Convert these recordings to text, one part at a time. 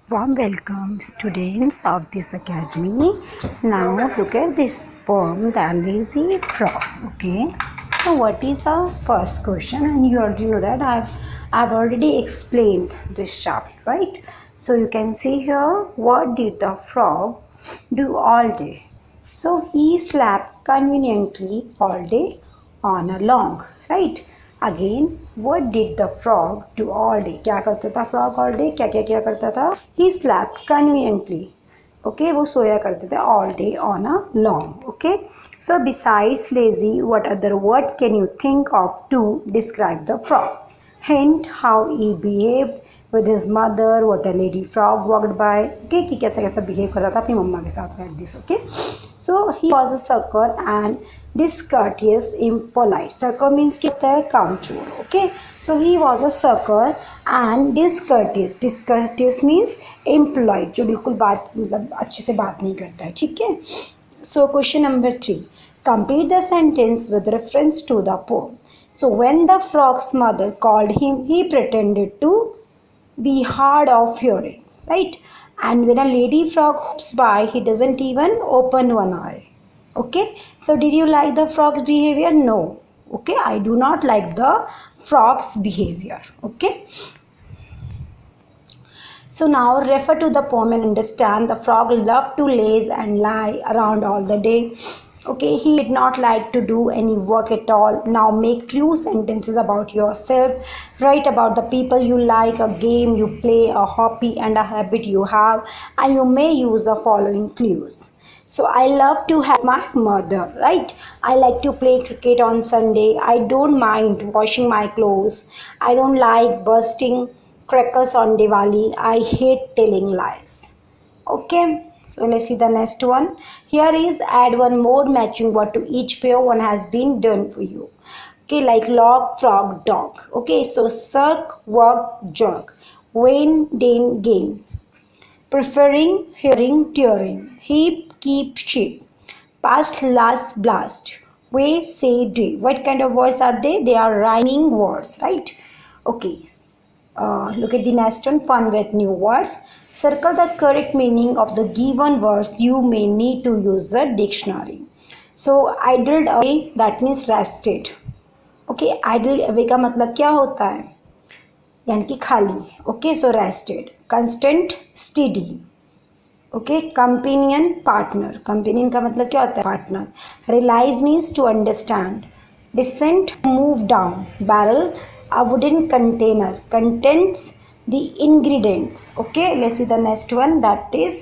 Warm welcome, students of this academy. Now look at this poem, The Lazy Frog. Okay. So what is the first question? And you already know that I've already explained this chapter, right? So you can see here, what did the frog do all day? So he slept conveniently all day on a log, right? Again, what did the frog do all day? क्या करता था frog all day? क्या करता था? He slept conveniently. Okay, वो सोया करते थे all day on a log. Okay, so besides lazy, what other word can you think of to describe the frog? Hint how he behaved with his mother, what a lady frog walked by. Okay, कि कैसा कैसा behave करता था अपनी मम्मा के साथ, like this. Okay, so he was a sucker and discourteous, impolite. Sucker means क्या होता है? कामचोर. Okay, so he was a sucker and discourteous. Discourteous means impolite, जो बिल्कुल बात मतलब अच्छे से बात नहीं करता है. ठीक है. So question number 3. Complete the sentence with reference to the poem. So when the frog's mother called him, he pretended to be hard of hearing, right? And when a lady frog hops by, he doesn't even open one eye. Okay, so did you like the frog's behavior? No. Okay, I do not like the frog's behavior. Okay, so now refer to the poem and understand. The frog loved to laze and lie around all the day. Okay, he did not like to do any work at all. Now make true sentences about yourself. Write about the people you like, a game you play, a hobby and a habit you have, and you may use the following clues. So I love to help my mother, right? I like to play cricket on Sunday. I don't mind washing my clothes. I don't like bursting crackers on Diwali. I hate telling lies. Okay, so let's see the next one. Here is add one more matching word to each pair. One has been done for you. Okay, like log, frog, dog. Okay, so circ, work, jerk. Wane, dane, gain. Preferring, hearing, tearing. Heap, keep, sheep. Past, last, blast. Way, say, do. What kind of words are they? They are rhyming words, right? Okay. Look at the next one. Fun with new words. Circle the correct meaning of the given words. You may need to use the dictionary. So idled away, that means rested. Okay, idled away का मतलब क्या होता है? यानी कि खाली. Okay, so rested. Constant, steady. Okay, companion, partner. Companion का मतलब क्या होता है? Partner. Realise means to understand. Descent, move down. Barrel, a wooden container, contains the ingredients. Okay, let's see the next one. That is,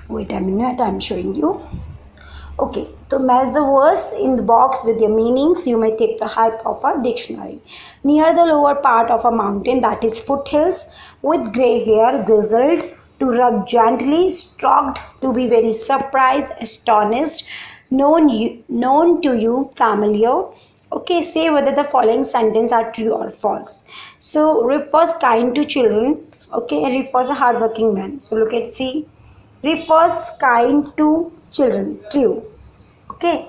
wait a minute, I'm showing you. Okay, so match the words in the box with their meanings. You may take the help of a dictionary. Near the lower part of a mountain, that is foothills, with grey hair, grizzled, to rub gently, stalked, to be very surprised, astonished, known to you, familiar. Okay, say whether the following sentence are true or false. So Rip was kind to children. Okay, Rip was a hardworking man. So look at, see, Rip was kind to children. True. Okay,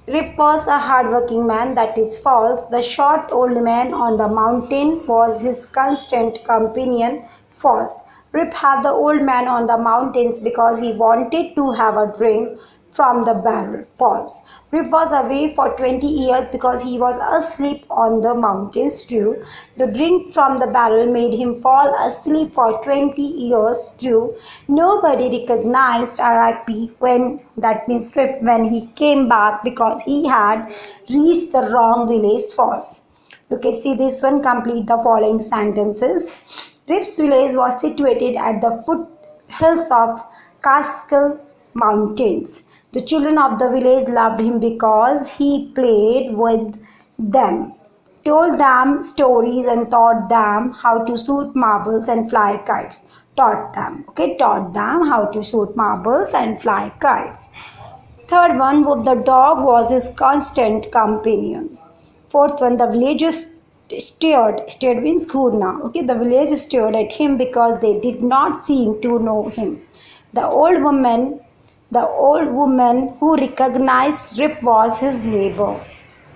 Rip was a hardworking man. That is false. The short old man on the mountain was his constant companion. False. Rip had the old man on the mountains because he wanted to have a drink from the barrel. False. Rip was away for 20 years because he was asleep on the mountains. True. The drink from the barrel made him fall asleep for 20 years. True. Nobody recognized R.I.P. when, that means Rip, when he came back because he had reached the wrong village. False. Look at, see this one. Complete the following sentences. Rip's village was situated at the foothills of Catskill Mountains. The children of the village loved him because he played with them, told them stories and taught them how to shoot marbles and fly kites. Taught them, okay, taught them how to shoot marbles and fly kites. Third one, the dog was his constant companion. Fourth one, the villagers stared means Ghurna. Okay, the village stared at him because they did not seem to know him. The old woman who recognized Rip was his neighbor.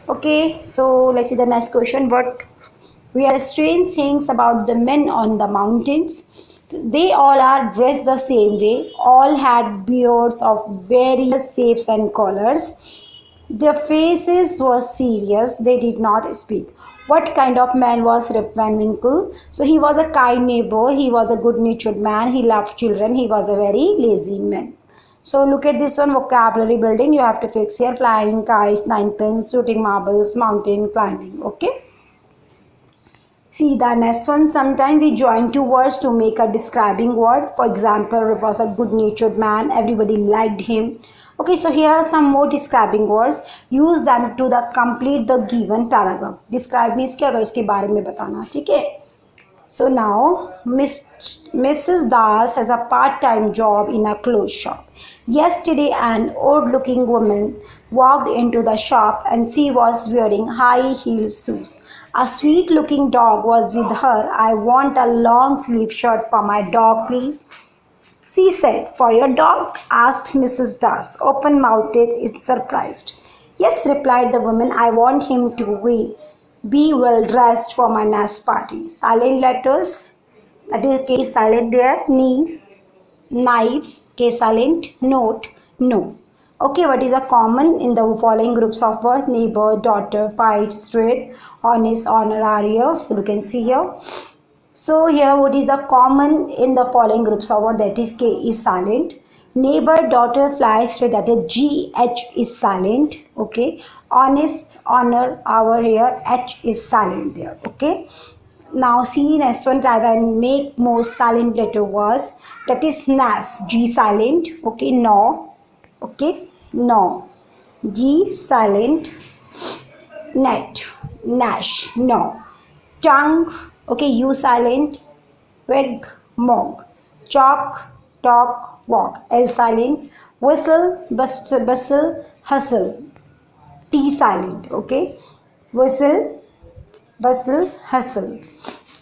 Okay, so let's see the next question. What We are strange things about the men on the mountains. They all are dressed the same way, all had beards of various shapes and colors. Their faces were serious, they did not speak. What kind of man was Rip Van Winkle? So he was a kind neighbor, he was a good natured man, he loved children, he was a very lazy man. So look at this one, vocabulary building. You have to fix here: flying, kites, nine pins, shooting marbles, mountain climbing. Okay. See the next one. Sometimes we join two words to make a describing word. For example, it was a good-natured man. Everybody liked him. Okay, so here are some more describing words. Use them to complete the given paragraph. Describe means क्या, अगर उसके बारे में बताना, ठीक है? So now, Mrs. Das has a part-time job in a clothes shop. Yesterday, an old-looking woman walked into the shop and she was wearing high-heeled shoes. A sweet-looking dog was with her. I want a long-sleeve shirt for my dog, please. She said. For your dog? Asked Mrs. Das, open-mouthed and surprised. Yes, replied the woman. I want him to be well dressed for my next party. Silent letters, that is K silent there, knee, knife, K silent, note, no. Okay, what is a common in the following groups of words? Neighbor, daughter, fight, straight, honest, honor are here. So you can see here. So here what is the common in the following groups of words? That is K is silent. Neighbor, daughter, fly, straight, that is GH is silent. Okay. Honest, honor, our here, H is silent there. Okay. Now see next one, rather than make more silent letter words. That is NAS, G silent. Okay. No. Okay. No. G silent. Net, Nash, no. Tongue, okay, U silent. Wig, mog. Chalk, talk, walk. L silent. Whistle, bustle, hustle. T silent, okay. Whistle, bustle, hustle.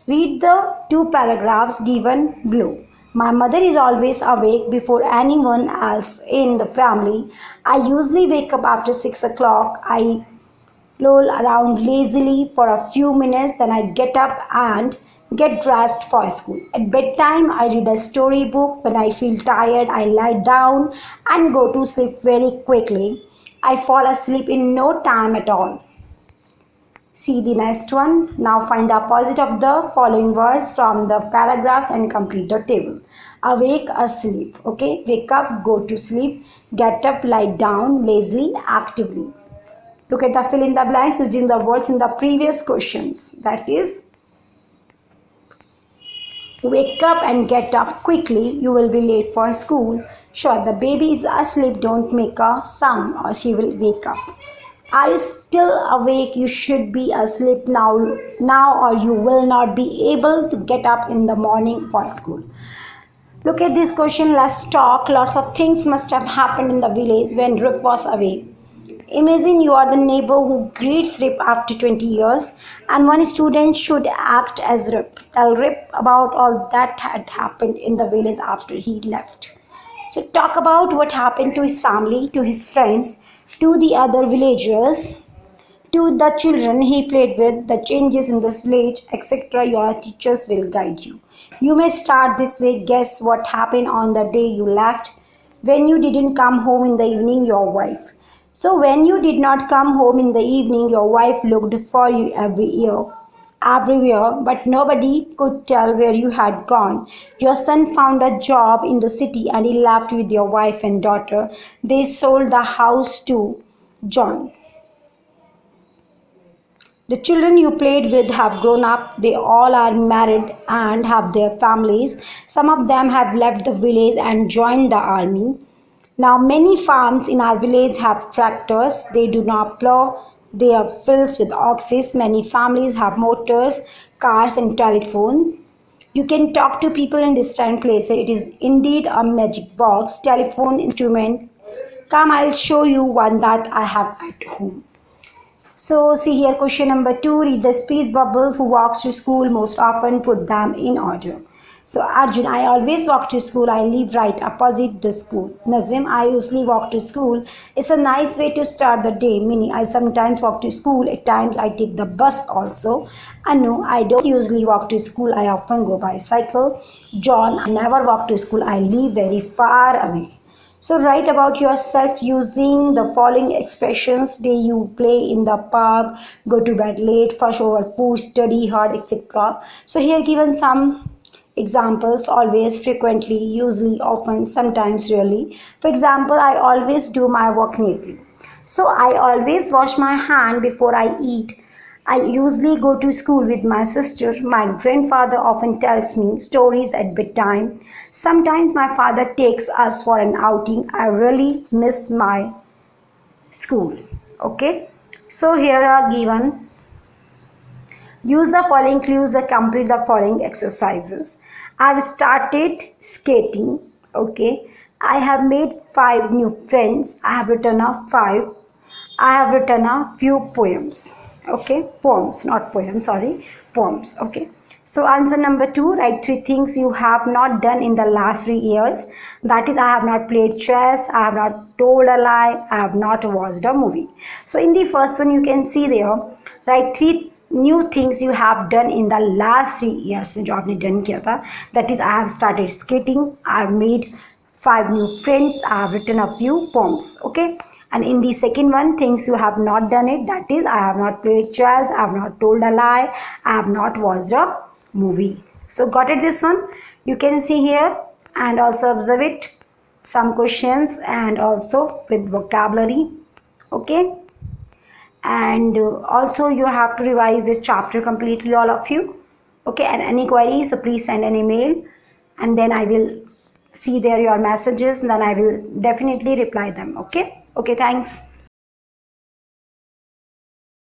Read the two paragraphs given below. My mother is always awake before anyone else in the family. I usually wake up after 6 o'clock. I loll around lazily for a few minutes, then I get up and get dressed for school. At bedtime, I read a storybook. When I feel tired, I lie down and go to sleep very quickly. I fall asleep in no time at all. See the next one. Now find the opposite of the following words from the paragraphs and complete the table. Awake, asleep. Okay, wake up, go to sleep. Get up, lie down, lazily, actively. Look at the fill in the blanks using the words in the previous questions. That is, wake up and get up quickly. You will be late for school. Sure, the baby is asleep. Don't make a sound or she will wake up. Are you still awake? You should be asleep now or you will not be able to get up in the morning for school. Look at this question. Let's talk. Lots of things must have happened in the village when Rip was away. Imagine you are the neighbor who greets Rip after 20 years and one student should act as Rip. Tell Rip about all that had happened in the village after he left. So talk about what happened to his family, to his friends, to the other villagers, to the children he played with, the changes in this village, etc. Your teachers will guide you. You may start this way. Guess what happened on the day you left? When you didn't come home in the evening, your wife. So when you did not come home in the evening, your wife looked for you everywhere, but nobody could tell where you had gone. Your son found a job in the city and he left with your wife and daughter. They sold the house to John. The children you played with have grown up. They all are married and have their families. Some of them have left the village and joined the army. Now many farms in our village have tractors. They do not plow. They are filled with oxes. Many families have motors, cars and telephone. You can talk to people in distant places. It is indeed a magic box, telephone instrument. Come, I'll show you one that I have at home. So see here question number 2. Read the speech bubbles. Who walks to school most often? Put them in order. So Arjun, I always walk to school. I live right opposite the school. Nazim, I usually walk to school. It's a nice way to start the day. Meaning, I sometimes walk to school. At times, I take the bus also. Anu, I don't usually walk to school. I often go by cycle. John, I never walk to school. I live very far away. So write about yourself using the following expressions: day you play in the park, go to bed late, fuss over food, study hard, etc. So here given some examples: always, frequently, usually, often, sometimes, really. For example, I always do my work neatly. So I always wash my hand before I eat. I usually go to school with my sister. My grandfather often tells me stories at bedtime. Sometimes my father takes us for an outing. I really miss my school. Okay. So here are given. Use the following clues to complete the following exercises. I've started skating. Okay. I have made 5 new friends. I have written a 5. I have written a few poems. Okay, poems, not poems, sorry, poems. Okay. So answer number 2, write 3 things you have not done in the last 3 years. That is, I have not played chess, I have not told a lie, I have not watched a movie. So in the first one, you can see there, write 3 new things you have done in the last 3 years में जो आपने done किया था. That is, I have started skating, I have made 5 new friends, I have written a few poems. Okay. And in the second one, things you have not done it, that is, I have not played chess, I have not told a lie, I have not watched a movie. So got it, this one? You can see here and also observe it. Some questions and also with vocabulary. Okay. And also you have to revise this chapter completely, all of you. Okay. And any queries, so please send an email and then I will see there your messages and then I will definitely reply them. Okay. Okay, thanks.